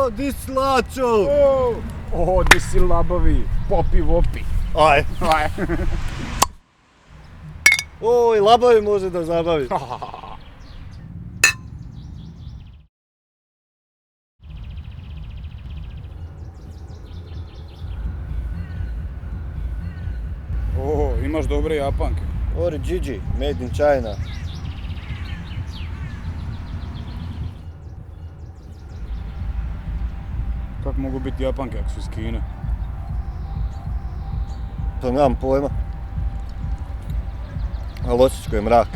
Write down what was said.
di si Lačo? Di si labovi, popi vopi. Aj. I labovi može da zabavi. Imaš dobre japanke. Ori Gigi, made in China. Kako mogu biti japanke ako su iz Kine? To nemam pojma. Ali osjećko je mrak.